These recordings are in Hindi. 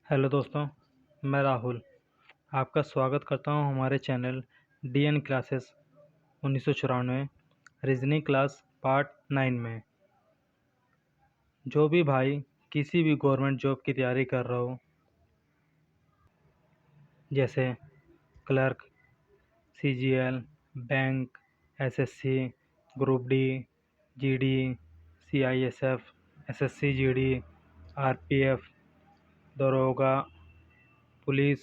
हेलो दोस्तों, मैं राहुल आपका स्वागत करता हूं हमारे channel DN classes 1994 reasoning class part 9 में। जो भी भाई किसी भी गवर्नमेंट जॉब की तैयारी कर रहा हो, जैसे clerk, CGL, bank, SSC, group D, GD, CISF, SSC GD, RPF, दरोगा, पुलिस,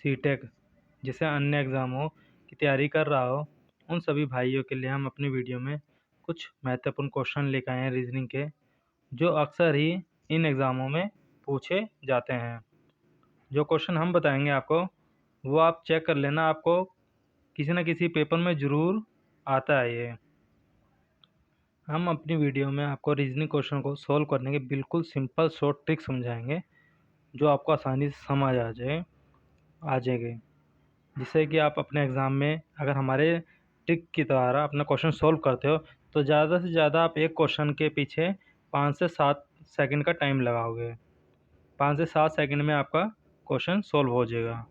सीटेक जैसे अन्य एग्ज़ामों की तैयारी कर रहा हो, उन सभी भाइयों के लिए हम अपनी वीडियो में कुछ महत्वपूर्ण क्वेश्चन लेकर आए हैं रीजनिंग के, जो अक्सर ही इन एग्ज़ामों में पूछे जाते हैं। जो क्वेश्चन हम बताएंगे आपको, वो आप चेक कर लेना, आपको किसी न किसी पेपर में ज़रूर आता है ये। हम अपनी वीडियो में आपको रीजनिंग क्वेश्चन को सॉल्व करने के बिल्कुल सिंपल शॉर्ट ट्रिक समझाएंगे, जो आपको आसानी से समझ आ जाएगी, जिससे कि आप अपने एग्ज़ाम में अगर हमारे ट्रिक की द्वारा अपना क्वेश्चन सॉल्व करते हो तो ज़्यादा से ज़्यादा आप एक क्वेश्चन के पीछे 5 से 7 सेकंड का टाइम लगाओगे। 5 से 7 सेकंड में आपका क्वेश्चन सॉल्व हो जाएगा,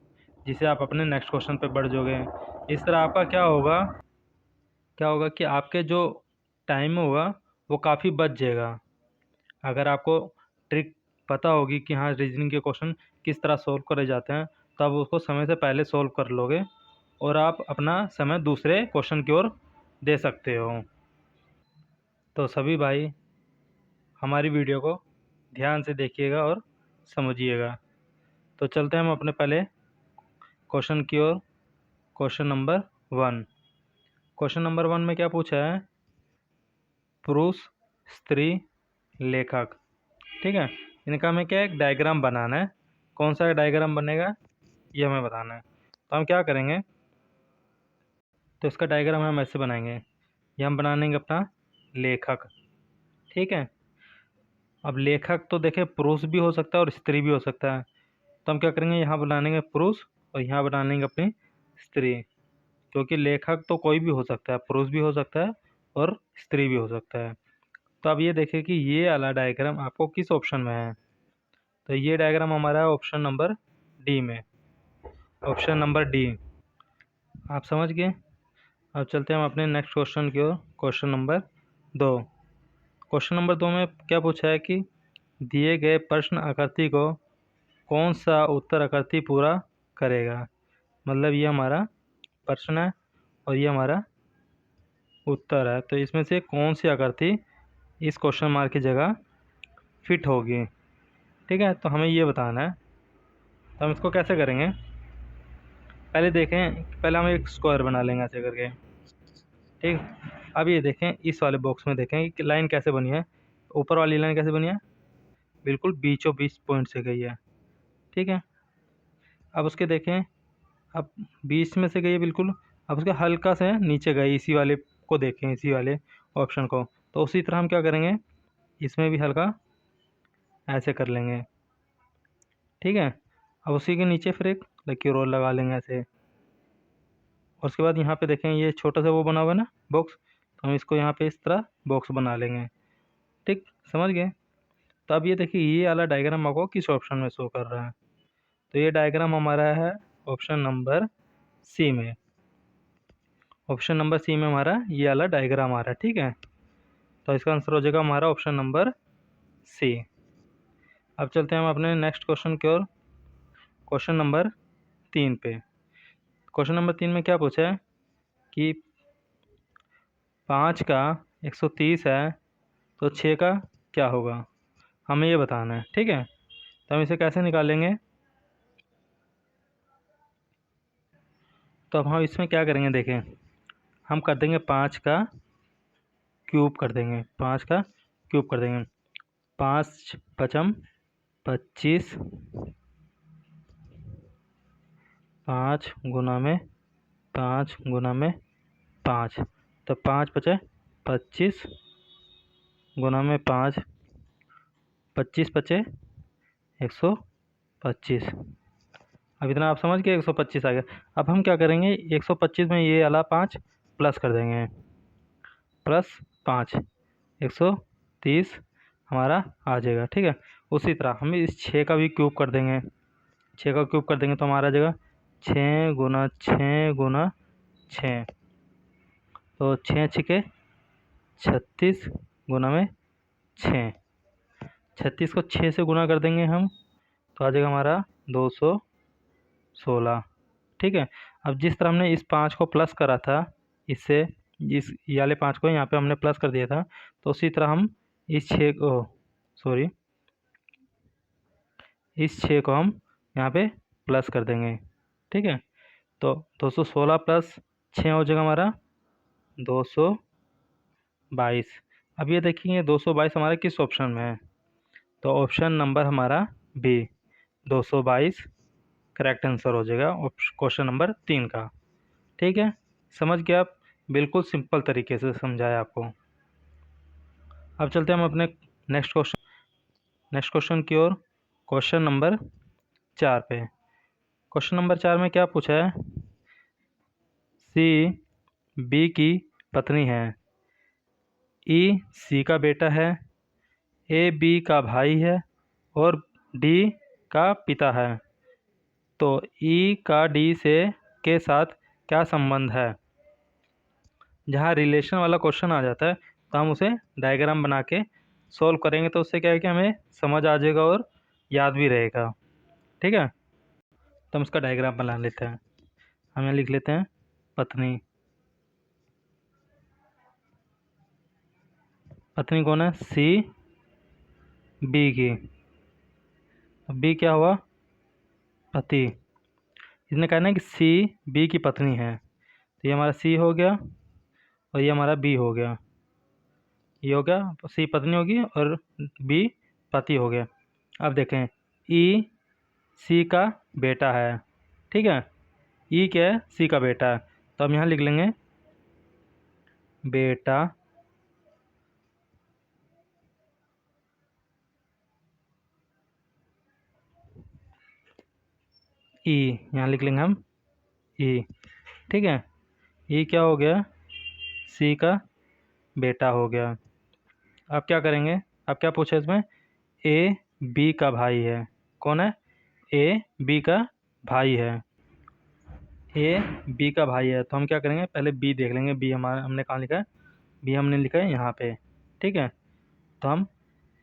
जिससे आप अपने नेक्स्ट क्वेश्चन पे बढ़ जाओगे। इस तरह आपका क्या होगा कि आपके जो टाइम होगा वो काफ़ी बच जाएगा। अगर आपको ट्रिक पता होगी कि हाँ, रीजनिंग के क्वेश्चन किस तरह सॉल्व करे जाते हैं, तो आप उसको समय से पहले सॉल्व कर लोगे और आप अपना समय दूसरे क्वेश्चन की ओर दे सकते हो। तो सभी भाई हमारी वीडियो को ध्यान से देखिएगा और समझिएगा। तो चलते हैं हम अपने पहले क्वेश्चन की ओर। Question number 1। क्वेश्चन नंबर 1 में क्या पूछा है? पुरुष, स्त्री, लेखक। ठीक है, इनका हमें क्या एक डायग्राम बनाना है। कौन सा डायग्राम बनेगा ये हमें बताना है। तो हम क्या करेंगे, तो इसका डायग्राम हम ऐसे बनाएंगे। ये हम बना लेंगे अपना लेखक। ठीक है, अब लेखक तो देखें पुरुष भी हो सकता है और स्त्री भी हो सकता है। तो हम क्या करेंगे, यहाँ बना लेंगे पुरुष और यहाँ बना लेंगे अपनी स्त्री, क्योंकि लेखक तो कोई भी हो सकता है, पुरुष भी हो सकता है और स्त्री भी हो सकता है। तो अब ये देखिए कि ये वाला डायग्राम आपको किस ऑप्शन में है। तो ये डायग्राम हमारा है ऑप्शन नंबर डी में। ऑप्शन नंबर डी आप समझ गए। अब चलते हैं हम अपने नेक्स्ट क्वेश्चन की ओर। Question number 2। क्वेश्चन नंबर 2 में क्या पूछा है कि दिए गए प्रश्न आकृति को कौन सा उत्तर आकृति पूरा करेगा। मतलब ये हमारा प्रश्न है और ये हमारा उत्तर है, तो इसमें से कौन सी आकृति इस क्वेश्चन मार्क की जगह फिट होगी। ठीक है, तो हमें ये बताना है। तो हम इसको कैसे करेंगे, पहले देखें, पहले हम एक स्क्वायर बना लेंगे ऐसे करके। ठीक, अब ये देखें इस वाले बॉक्स में देखें कि लाइन कैसे बनी है। ऊपर वाली लाइन कैसे बनी है, बिल्कुल बीचों बीच पॉइंट से गई है। ठीक है, अब उसके देखें, अब बीच में से गई है बिल्कुल, अब उसके हल्का से नीचे गई, इसी वाले को देखें, इसी वाले ऑप्शन को। तो उसी तरह हम क्या करेंगे, इसमें भी हल्का ऐसे कर लेंगे। ठीक है, अब उसी के नीचे फिर एक लकीर और लगा लेंगे ऐसे। और उसके बाद यहाँ पे देखें ये छोटा सा वो बना हुआ है ना बॉक्स, तो हम इसको यहाँ पे इस तरह बॉक्स बना लेंगे। ठीक, समझ गए। तो अब ये देखिए ये वाला डायग्राम आपको किस ऑप्शन में शो कर रहा है। तो ये डायग्राम हमारा है ऑप्शन नंबर सी में। ऑप्शन नंबर सी में हमारा ये वाला डायग्राम आ रहा है। ठीक है, तो इसका आंसर हो जाएगा हमारा ऑप्शन नंबर सी। अब चलते हैं हम अपने नेक्स्ट क्वेश्चन की ओर। क्वेश्चन नंबर 3 पे। क्वेश्चन नंबर 3 में क्या पूछा है कि 5 का 130 है तो 6 का क्या होगा, हमें ये बताना है। ठीक है, तो हम इसे कैसे निकालेंगे, तो अब हम इसमें क्या करेंगे, देखें हम कर देंगे 5 का क्यूब कर देंगे, 5 का क्यूब कर देंगे। 5 पचम 25, 5 गुना में 5 गुना में 5, तो 5 पचे 25 गुना में 5, 25 पचे 125। अब इतना आप समझ गए, 125 आ गया। अब हम क्या करेंगे, 125 में ये वाला 5 प्लस कर देंगे, +5, 130 हमारा आ जाएगा। ठीक है, उसी तरह हम इस 6 का भी क्यूब कर देंगे। 6 का क्यूब कर देंगे तो हमारा आ जाएगा 6 गुना 6 गुना 6, तो 6 छिके 36 गुना में 6, 36 को 6 से गुना कर देंगे हम तो आ जाएगा हमारा 216। ठीक है। अब जिस तरह हमने इस 5 को प्लस करा था, इससे इस ये वाले 5 को यहाँ पे हमने प्लस कर दिया था, तो उसी तरह हम इस 6 को सॉरी इस 6 को हम यहाँ पे प्लस कर देंगे। ठीक है। तो 216 प्लस 6 हो जाएगा हमारा 222। अब ये देखिए 222 हमारा किस ऑप्शन में है, तो ऑप्शन नंबर हमारा बी 222 करेक्ट आंसर हो जाएगा क्वेश्चन नंबर 3 का। ठीक है, समझ गए आप। बिल्कुल सिंपल तरीके से समझाया आपको। अब चलते हैं हम अपने नेक्स्ट क्वेश्चन की ओर। क्वेश्चन नंबर 4 पे। क्वेश्चन नंबर 4 में क्या पूछा है, सी बी की पत्नी है, ई सी का बेटा है, ए बी का भाई है और डी का पिता है, तो ई का डी से के साथ क्या संबंध है। जहाँ रिलेशन वाला क्वेश्चन आ जाता है तो हम उसे डायग्राम बना के सॉल्व करेंगे, तो उससे क्या है कि हमें समझ आ जाएगा और याद भी रहेगा। ठीक है, तो हम उसका डायग्राम बना लेते हैं। हम यहाँ लिख लेते हैं पत्नी। पत्नी कौन है, सी बी की। बी क्या हुआ, पति। इसने कहा ना कि सी बी की पत्नी है, तो ये हमारा सी हो गया और ये हमारा बी हो गया। ये हो गया, सी पत्नी होगी और बी पति हो गया। अब देखें, ई सी का बेटा है। ठीक है, ई क्या है, सी का बेटा है, तो हम यहाँ लिख लेंगे बेटा ई, यहाँ लिख लेंगे हम ई। ठीक है, ई क्या हो गया, सी का बेटा हो गया। अब क्या करेंगे, अब क्या पूछा इसमें, ए बी का भाई है। कौन है, ए बी का भाई है। ए बी का भाई है, तो हम क्या करेंगे, पहले बी देख लेंगे। बी हमारा हमने कहाँ लिखा है, बी हमने लिखा है यहाँ पे। ठीक है, तो हम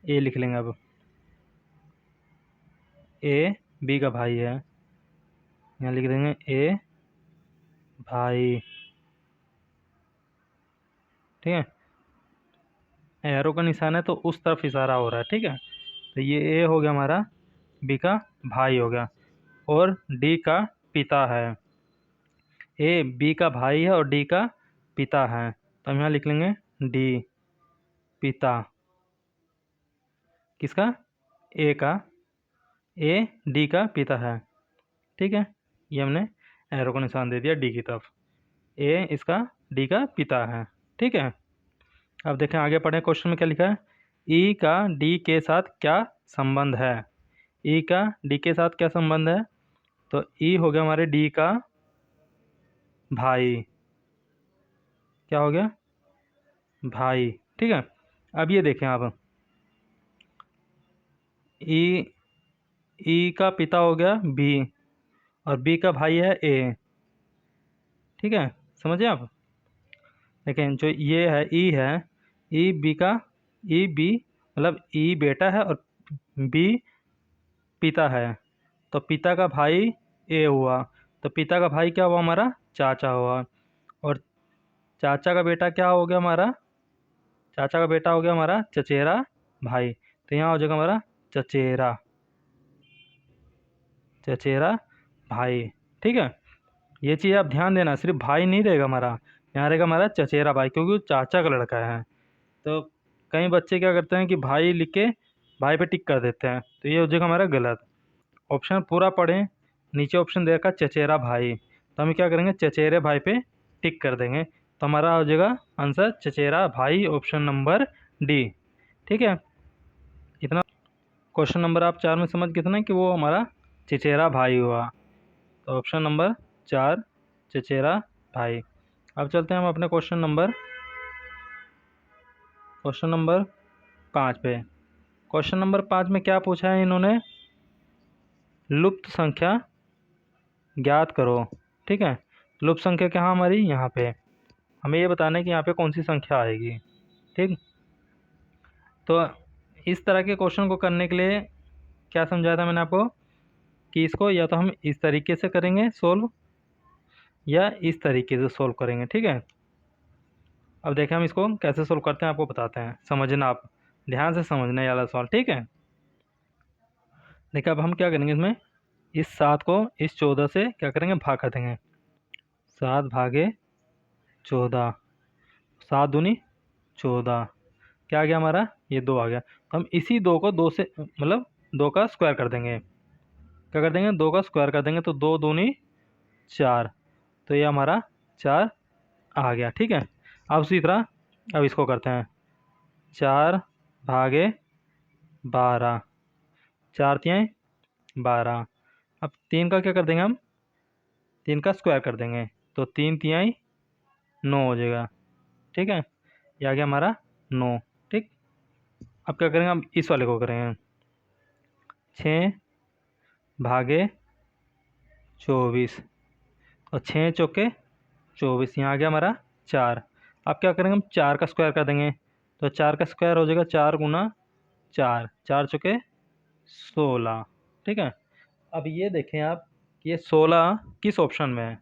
ए लिख लेंगे। अब ए बी का भाई है, यहाँ लिख देंगे ए भाई। ठीक है, एरो का निशान है तो उस तरफ इशारा हो रहा है। ठीक है, तो ये ए हो गया हमारा, बी का भाई हो गया और डी का पिता है। ए बी का भाई है और डी का पिता है, तो हम यहाँ लिख लेंगे डी, पिता किसका, ए का, ए डी का पिता है। ठीक है, ये हमने एरो का निशान दे दिया डी की तरफ। ए इसका डी का पिता है। ठीक है, अब देखें आगे पढ़ें, क्वेश्चन में क्या लिखा है, ई का डी के साथ क्या संबंध है। ई का डी के साथ क्या संबंध है, तो ई हो गया हमारे डी का भाई। क्या हो गया, भाई। ठीक है, अब ये देखें आप, ई ई का पिता हो गया बी और बी का भाई है ए। ठीक है, समझे आप। देखें जो ये है ई बी का, ई बी मतलब ई बेटा है और बी पिता है, तो पिता का भाई ए हुआ, तो पिता का भाई क्या हुआ हमारा, चाचा हुआ। और चाचा का बेटा क्या हो गया हमारा, चाचा का बेटा हो गया हमारा चचेरा भाई, तो यहाँ हो जाएगा हमारा चचेरा, चचेरा भाई। ठीक है, ये चीज़ आप ध्यान देना, सिर्फ भाई नहीं रहेगा हमारा, यहाँ रहेगा हमारा चचेरा भाई, क्योंकि वो चाचा का लड़का है। तो कई बच्चे क्या करते हैं कि भाई लिख के भाई पे टिक कर देते हैं, तो ये हो जाएगा हमारा गलत। ऑप्शन पूरा पढ़ें, नीचे ऑप्शन दे रखा चचेरा भाई, तो हम क्या करेंगे, चचेरे भाई पे टिक कर देंगे, तो हमारा हो जाएगा आंसर चचेरा भाई, ऑप्शन नंबर डी। ठीक है, इतना क्वेश्चन नंबर आप 4 में समझ गए थे ना कि वो हमारा चचेरा भाई हुआ, तो ऑप्शन नंबर 4 चचेरा भाई। अब चलते हैं हम अपने क्वेश्चन नंबर 5 पे। क्वेश्चन नंबर 5 में क्या पूछा है इन्होंने, लुप्त संख्या ज्ञात करो। ठीक है, लुप्त संख्या कहाँ हमारी, यहाँ पे हमें ये बताना है कि यहाँ पे कौन सी संख्या आएगी। ठीक, तो इस तरह के क्वेश्चन को करने के लिए क्या समझाया था मैंने आपको कि इसको या तो हम इस तरीके से करेंगे सोल्व या इस तरीके से सोल्व करेंगे। ठीक है, अब देखें हम इसको कैसे सोल्व करते हैं, आपको बताते हैं, समझना आप ध्यान से समझना ये वाला सवाल। ठीक है, देखिए अब हम क्या करेंगे, इसमें इस 7 को इस 14 से क्या करेंगे, भाग कर देंगे। 7 भागे 14, 7 दूनी 14, क्या आ गया हमारा, ये 2 आ गया। तो हम इसी 2 को 2 से मतलब 2 का स्क्वायर कर देंगे। क्या कर देंगे, 2 का स्क्वायर कर देंगे, तो 2 दूनी 4, तो ये हमारा 4 आ गया। ठीक है, अब उसी तरह अब इसको करते हैं, 4 भागे 12, 4 तियाई 12। अब 3 का क्या कर देंगे हम, 3 का स्क्वायर कर देंगे, तो 3 तिहाई 9 हो जाएगा। ठीक है, ये आ गया हमारा 9। ठीक, अब क्या करेंगे, हम इस वाले को करेंगे, 6 भागे 24, और 6 चौके 24, यहाँ आ गया हमारा 4। अब क्या करेंगे, हम 4 का स्क्वायर कर देंगे, तो 4 का स्क्वायर हो जाएगा 4 गुना 4, 4 चौके 16। ठीक है, अब ये देखें आप कि ये 16 किस ऑप्शन में है,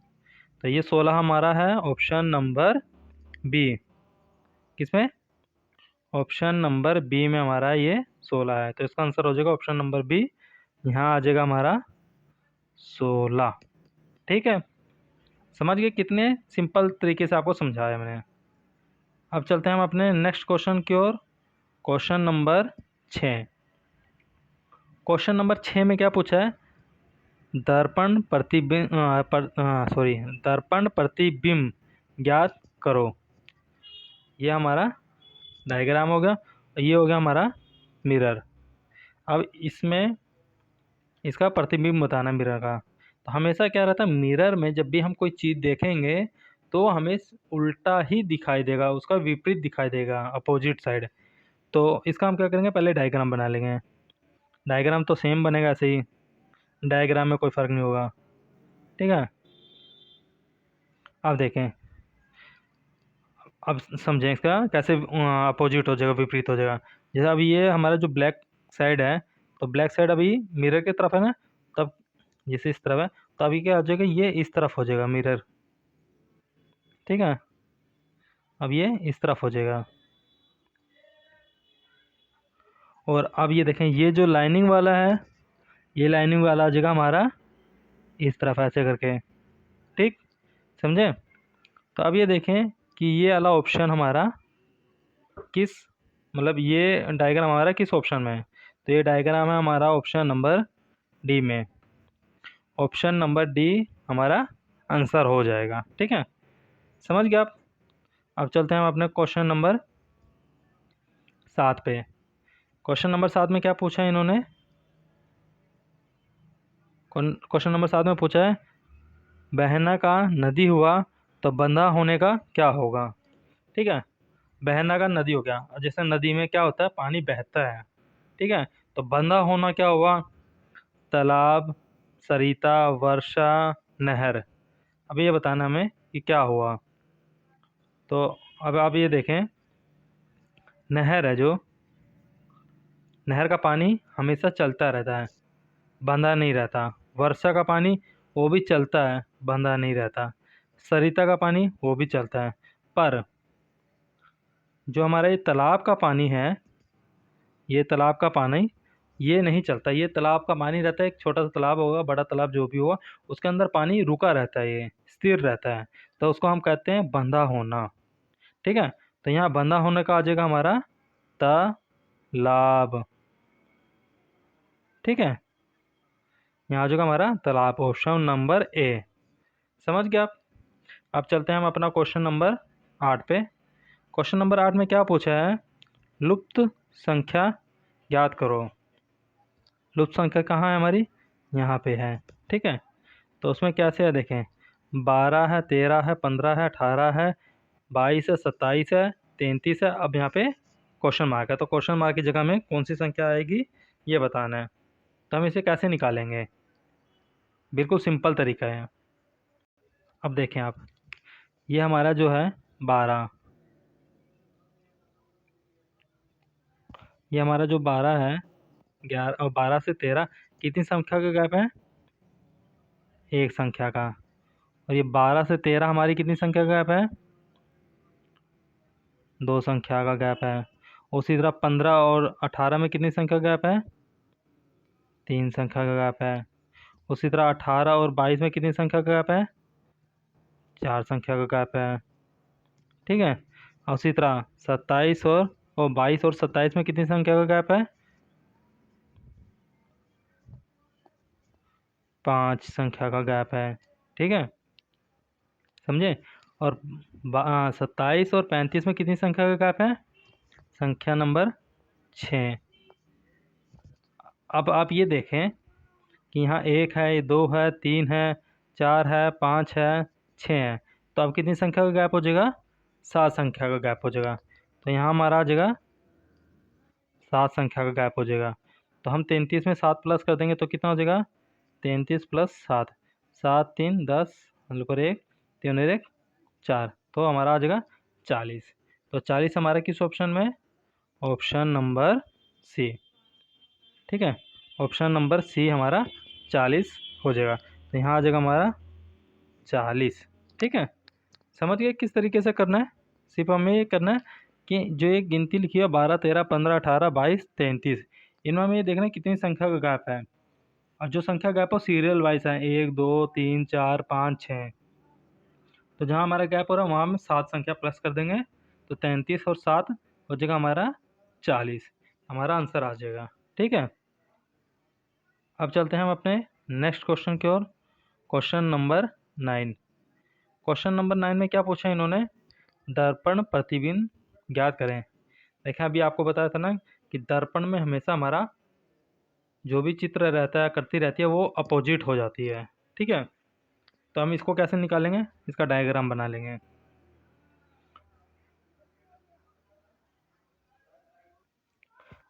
तो ये 16 हमारा है ऑप्शन नंबर बी। किस में, ऑप्शन नंबर बी में हमारा ये 16 है, तो इसका आंसर हो जाएगा ऑप्शन नंबर बी, यहाँ आ जाएगा हमारा 16। ठीक है, समझ गए कितने सिंपल तरीके से आपको समझाया मैंने। अब चलते हैं हम अपने नेक्स्ट क्वेश्चन की ओर, क्वेश्चन नंबर 6। क्वेश्चन नंबर 6 में क्या पूछा है, दर्पण प्रतिबिंब दर्पण प्रतिबिंब ज्ञात करो। ये हमारा डायग्राम हो गया, ये हो गया हमारा मिरर। अब इसमें इसका प्रतिबिंब बताना है मिरर का। तो हमेशा क्या रहता है, मिरर में जब भी हम कोई चीज़ देखेंगे तो हमें उल्टा ही दिखाई देगा, उसका विपरीत दिखाई देगा, अपोजिट साइड। तो इसका हम क्या करेंगे, पहले डायग्राम बना लेंगे। डायग्राम तो सेम बनेगा ऐसे ही, डायग्राम में कोई फ़र्क नहीं होगा। ठीक है, अब देखें, अब समझें इसका कैसे अपोजिट हो जाएगा, विपरीत हो जाएगा। जैसे अभी ये हमारा जो ब्लैक साइड है, तो ब्लैक साइड अभी मिरर की तरफ है ना, तब जैसे इस तरफ है, तो अभी क्या हो जाएगा, ये इस तरफ हो जाएगा मिरर। ठीक है, अब ये इस तरफ हो जाएगा, और अब ये देखें, ये जो लाइनिंग वाला है, ये लाइनिंग वाला आ जाएगा हमारा इस तरफ ऐसे करके। ठीक, समझे। तो अब ये देखें कि ये वाला ऑप्शन हमारा किस मतलब ये डायग्राम हमारा किस ऑप्शन में है, तो ये डायग्राम है हमारा ऑप्शन नंबर डी में। ऑप्शन नंबर डी हमारा आंसर हो जाएगा। ठीक है, समझ गए आप। अब चलते हैं हम अपने क्वेश्चन नंबर 7 पे। क्वेश्चन नंबर 7 में क्या पूछा है इन्होंने, क्वेश्चन नंबर 7 में पूछा है, बहना का नदी हुआ तो बंधा होने का क्या होगा। ठीक है, बहना का नदी हो गया, और जैसे नदी में क्या होता है, पानी बहता है। ठीक है, तो बंधा होना क्या हुआ, तालाब, सरिता, वर्षा, नहर। अब ये बताना हमें कि क्या हुआ। तो अब आप ये देखें, नहर है जो, नहर का पानी हमेशा चलता रहता है, बंधा नहीं रहता। वर्षा का पानी वो भी चलता है, बंधा नहीं रहता। सरिता का पानी वो भी चलता है, पर जो हमारा ये तालाब का पानी है, ये तालाब का पानी ये नहीं चलता। ये तालाब का पानी रहता है, एक छोटा सा तालाब होगा, बड़ा तालाब जो भी होगा, उसके अंदर पानी रुका रहता है, ये स्थिर रहता है, तो उसको हम कहते हैं बंधा होना। ठीक है, तो यहाँ बंधा होने का आ जाएगा हमारा तालाब। ठीक है, यहाँ आ जाएगा हमारा तालाब, ऑप्शन नंबर ए। समझ गए आप। अब चलते हैं हम अपना क्वेश्चन नंबर 8 पे। क्वेश्चन नंबर 8 में क्या पूछा है, लुप्त संख्या याद करो। लुप्त संख्या कहाँ है हमारी, यहाँ पे है। ठीक है, तो उसमें कैसे है देखें, 12 है, 13 है, 15 है, 18 है, 22 है, 27 है, 33 है। अब यहाँ पे क्वेश्चन मार्क है, तो क्वेश्चन मार्क की जगह में कौन सी संख्या आएगी ये बताना है। तो हम इसे कैसे निकालेंगे, बिल्कुल सिंपल तरीका है। अब देखें आप, ये हमारा जो है 12, ये हमारा जो 12 है, 11 और 12 से 13 कितनी संख्या का गैप है, एक संख्या का। और ये 12 से 13 हमारी कितनी संख्या का गैप है, दो संख्या का गैप है। उसी तरह 15 और 18 में कितनी संख्या का गैप है, तीन संख्या का गैप है। उसी तरह 18 और 22 में कितनी संख्या का गैप है, चार संख्या का गैप है। ठीक है। और उसी तरह 27 और 22 और 27 में कितनी संख्या का गैप है, पांच संख्या का गैप है। ठीक है, समझे। और 27 और 35 में कितनी संख्या का गैप है, संख्या नंबर 6। अब आप ये देखें कि यहाँ एक है, ये दो है, तीन है, चार है, पाँच है, छः है। तो अब कितनी संख्या का गैप हो जाएगा, सात संख्या का गैप हो जाएगा। तो यहाँ हमारा आ जाएगा सात संख्या का गैप हो जाएगा। तो हम 33 में 7 प्लस कर देंगे तो कितना हो जाएगा, 33 प्लस 7, 7 3 10, पर एक, तीन और एक 4, तो हमारा आ जाएगा 40। तो 40 हमारा किस ऑप्शन में, ऑप्शन नंबर सी। ठीक है, ऑप्शन नंबर सी हमारा 40 हो जाएगा। तो यहाँ आ जाएगा हमारा 40। ठीक है, समझ गए किस तरीके से करना है। सिर्फ हमें ये करना है कि जो एक गिनती लिखी है 12 13 15 18 22 33, इनमें हमें ये देखना है कितनी संख्या का गैप है। और जो संख्या गैप हो सीरियल वाइज है, 1 2 3 4 5 6। तो जहाँ हमारा गैप हो रहा है वहाँ हम 7 संख्या प्लस कर देंगे। तो 33 और 7 हो जाएगा हमारा 40, हमारा आंसर आ जाएगा। ठीक है, अब चलते हैं हम अपने नेक्स्ट क्वेश्चन की ओर। Question number 9। क्वेश्चन नंबर 9 में क्या पूछा इन्होंने, दर्पण प्रतिबिंब ज्ञात करें। देखें अभी आपको बताया था ना कि दर्पण में हमेशा हमारा जो भी चित्र रहता है, आकृति रहती है, वो अपोजिट हो जाती है। ठीक है, तो हम इसको कैसे निकालेंगे, इसका डायग्राम बना लेंगे।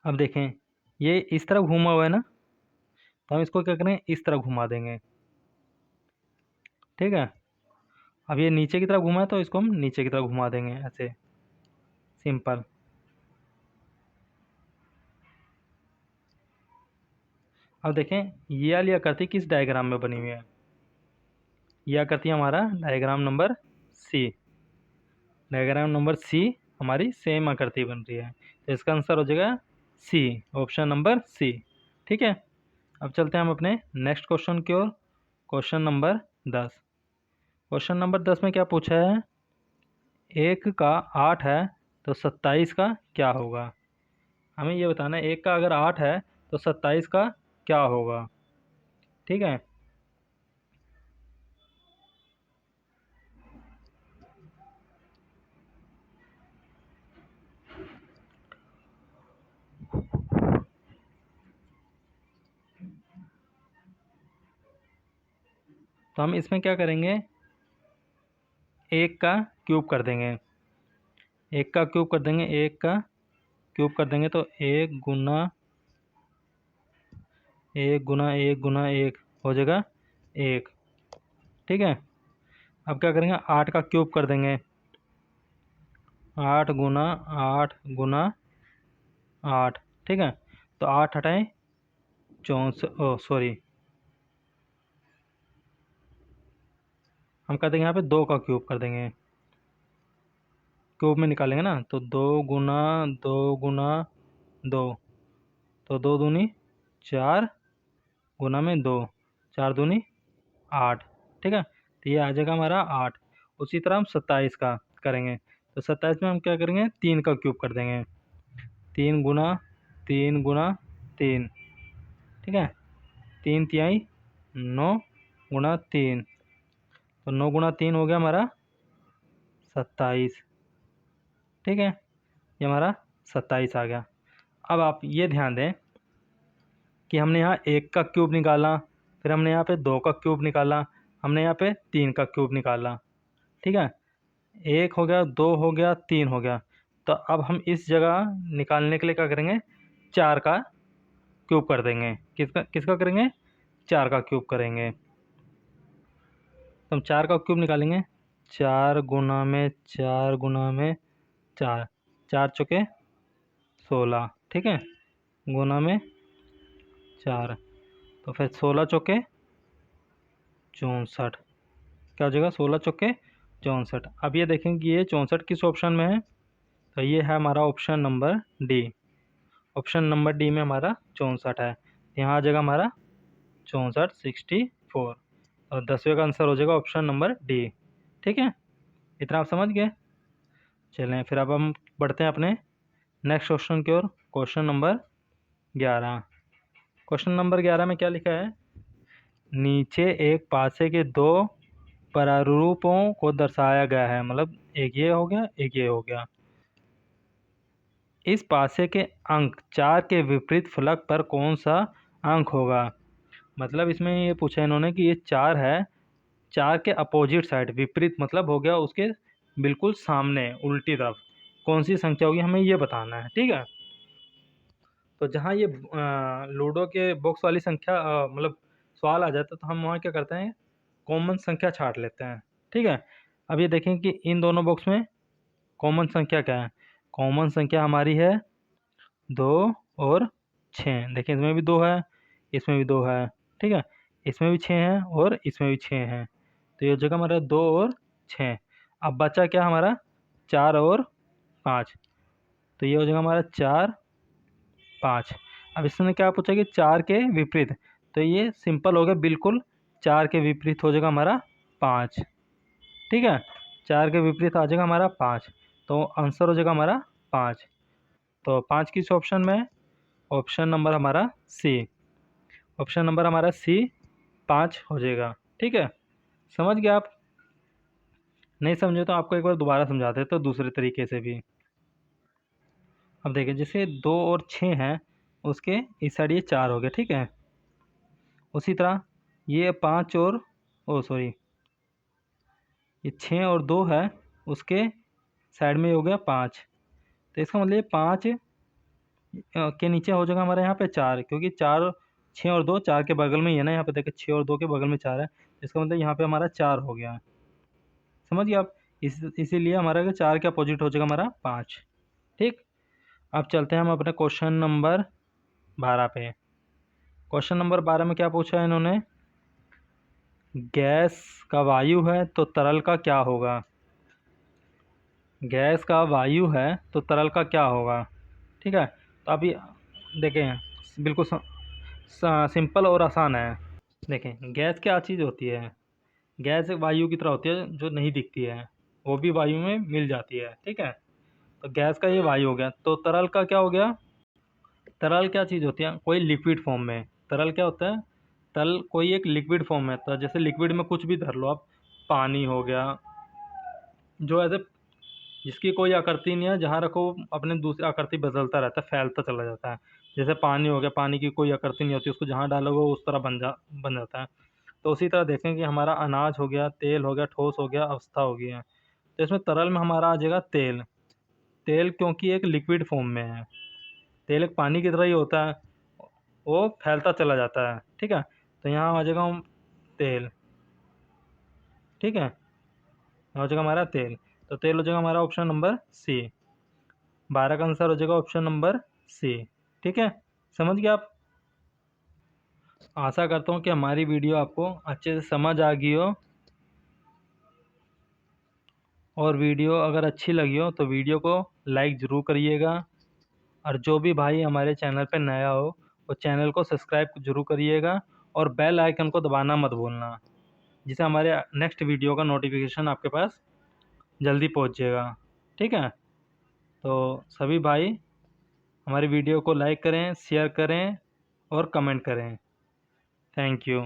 अब देखें ये इस तरफ घूमा हुआ है ना, तो हम इसको क्या करें, इस तरफ घुमा देंगे। ठीक है, अब ये नीचे की तरफ घुमा है तो इसको हम नीचे की तरफ घुमा देंगे, ऐसे सिंपल। अब देखें ये वाली आकृति किस डायग्राम में बनी हुई है, ये आकृति हमारा diagram number C. Diagram number C हमारी सेम आकृति बन रही है, तो इसका आंसर हो जाएगा सी, ऑप्शन नंबर सी। ठीक है, अब चलते हैं हम अपने नेक्स्ट क्वेश्चन की ओर। Question number 10। क्वेश्चन नंबर 10 में क्या पूछा है, एक का 8 है तो 27 का क्या होगा। हमें ये बताना है एक का अगर 8 है तो 27 का क्या होगा। ठीक है, तो हम इसमें क्या करेंगे, एक का क्यूब कर देंगे, एक का क्यूब कर देंगे, एक का क्यूब कर देंगे तो एक गुना एक गुना एक गुना एक हो जाएगा एक। ठीक है, अब क्या करेंगे, 8 का क्यूब कर देंगे, 8 गुना 8 गुना 8। ठीक है, तो 8 हटाएं 64, ओ सॉरी, हम कर देंगे यहाँ पे 2 का क्यूब कर देंगे, क्यूब में निकालेंगे ना, तो 2 गुना 2 गुना 2, तो 2 दूनी 4 गुना में 2, 4 दूनी 8। ठीक है, तो ये आ जाएगा हमारा 8। उसी तरह हम 27 का करेंगे, तो 27 में हम क्या करेंगे, 3 का क्यूब कर देंगे, 3 गुना 3 गुना 3। ठीक है, 3 तिहाई 9 गुना 3, तो 9 गुना 3 हो गया हमारा 27। ठीक है, ये हमारा 27 आ गया। अब आप ये ध्यान दें कि हमने यहाँ एक का क्यूब निकाला, फिर हमने यहाँ पे 2 का क्यूब निकाला, हमने यहाँ पे 3 का क्यूब निकाला। ठीक है, एक हो गया, 2 हो गया, 3 हो गया, तो अब हम इस जगह निकालने के लिए क्या करेंगे, 4 का क्यूब कर देंगे। किसका किसका करेंगे, 4 का क्यूब करेंगे। तो हम 4 का क्यूब निकालेंगे, 4 गुना में 4 गुना में 4, 4 चौके 16, ठीक है, गुना में 4, तो फिर 16 चौके 64, क्या हो जाएगा, 16 चौके 64। अब ये देखेंगे कि ये 64 किस ऑप्शन में है, तो ये है हमारा option number D. Option number D में हमारा 64 है, यहाँ आ जाएगा हमारा 64 64, और 10वें का आंसर हो जाएगा ऑप्शन नंबर डी। ठीक है, इतना आप समझ गए। चलें फिर अब हम बढ़ते हैं अपने नेक्स्ट क्वेश्चन की ओर। Question number 11। क्वेश्चन नंबर 11 में क्या लिखा है, नीचे एक पासे के दो प्रारूपों को दर्शाया गया है, मतलब एक ये हो गया एक ये हो गया। इस पासे के अंक 4 के विपरीत फलक पर कौन सा अंक होगा। मतलब इसमें ये पूछा इन्होंने कि ये 4 है, 4 के अपोजिट साइड, विपरीत मतलब हो गया उसके बिल्कुल सामने उल्टी तरफ कौन सी संख्या होगी, हमें ये बताना है। ठीक है, तो जहाँ ये लूडो के बॉक्स वाली संख्या मतलब सवाल आ जाता है, तो हम वहाँ क्या करते हैं, कॉमन संख्या छांट लेते हैं। ठीक है, अब ये देखें कि इन दोनों बॉक्स में कॉमन संख्या क्या है, कॉमन संख्या हमारी है 2 और 6। देखिए इसमें भी 2 है, इसमें भी 2 है, ठीक है, इसमें भी 6 है और इसमें भी 6 है, तो ये हो जाएगा हमारा 2 और 6। अब बचा क्या हमारा, 4 और 5, तो ये हो जाएगा हमारा 4 5। अब इसने क्या पूछा कि 4 के विपरीत, तो ये सिंपल हो गया, बिल्कुल 4 के विपरीत हो जाएगा हमारा 5। ठीक है, 4 के विपरीत आ जाएगा हमारा 5, तो आंसर हो जाएगा हमारा 5। तो 5 किस ऑप्शन में है, ऑप्शन नंबर हमारा सी। ऑप्शन नंबर हमारा सी 5 हो जाएगा। ठीक है, समझ गए आप। नहीं समझे तो आपको एक बार दोबारा समझाते हैं तो दूसरे तरीके से भी। अब देखिए जैसे 2 और 6 हैं, उसके इस साइड ये 4 हो गया। ठीक है, उसी तरह ये 5 और सॉरी ये 6 और 2 है, उसके साइड में हो गया 5, तो इसका मतलब ये 5 के नीचे हो जाएगा हमारे यहाँ पे 4, क्योंकि 4 6 और 2 4 के बगल में ही है ना, यहाँ पे देखिए 6 और 2 के बगल में 4 है, इसका मतलब यहाँ पे हमारा 4 हो गया। समझ गए आप, इसीलिए हमारा 4 के अपोजिट हो जाएगा हमारा 5। ठीक, अब चलते हैं हम अपने क्वेश्चन नंबर 12 पे। क्वेश्चन नंबर 12 में क्या पूछा है इन्होंने, गैस का वायु है तो तरल का क्या होगा। गैस का वायु है तो तरल का क्या होगा। ठीक है, तो अभी देखें बिल्कुल सिंपल और आसान है। देखें गैस क्या चीज़ होती है, गैस एक वायु की तरह होती है जो नहीं दिखती है, वो भी वायु में मिल जाती है। ठीक है, तो गैस का ये वायु हो गया, तो तरल का क्या हो गया, तरल क्या चीज़ होती है, कोई लिक्विड फॉर्म में। तरल क्या होता है, तरल कोई एक लिक्विड फॉर्म में, तो जैसे लिक्विड में कुछ भी धर लो आप, पानी हो गया, जो ऐसे जिसकी कोई आकृति नहीं है, जहाँ रखो अपने दूसरी आकृति बदलता रहता है, फैलता चला जाता है। जैसे पानी हो गया, पानी की कोई आकृति नहीं होती, उसको जहाँ डालोगे वो उस तरह बन जाता है। तो उसी तरह देखें कि हमारा अनाज हो गया, तेल हो गया, ठोस हो गया, अवस्था हो गई है, तो इसमें तरल में हमारा आ जाएगा तेल। तेल क्योंकि एक लिक्विड फॉर्म में है, तेल एक पानी की तरह ही होता है, वो फैलता चला जाता है। ठीक है, तो यहाँ आ जाएगा हम तेल। ठीक है, यहाँ हो जाएगा हमारा तेल, तो तेल हो जाएगा हमारा ऑप्शन नंबर सी। 12 का आंसर हो जाएगा ऑप्शन नंबर सी। ठीक है, समझ गए आप। आशा करता हूँ कि हमारी वीडियो आपको अच्छे से समझ आ गई हो, और वीडियो अगर अच्छी लगी हो तो वीडियो को लाइक ज़रूर करिएगा, और जो भी भाई हमारे चैनल पर नया हो वो चैनल को सब्सक्राइब ज़रूर करिएगा, और बेल आइकन को दबाना मत भूलना, जिससे हमारे नेक्स्ट वीडियो का नोटिफिकेशन आपके पास जल्दी पहुँच जाएगा। ठीक है, तो सभी भाई हमारी वीडियो को लाइक करें, शेयर करें और कमेंट करें। Thank you.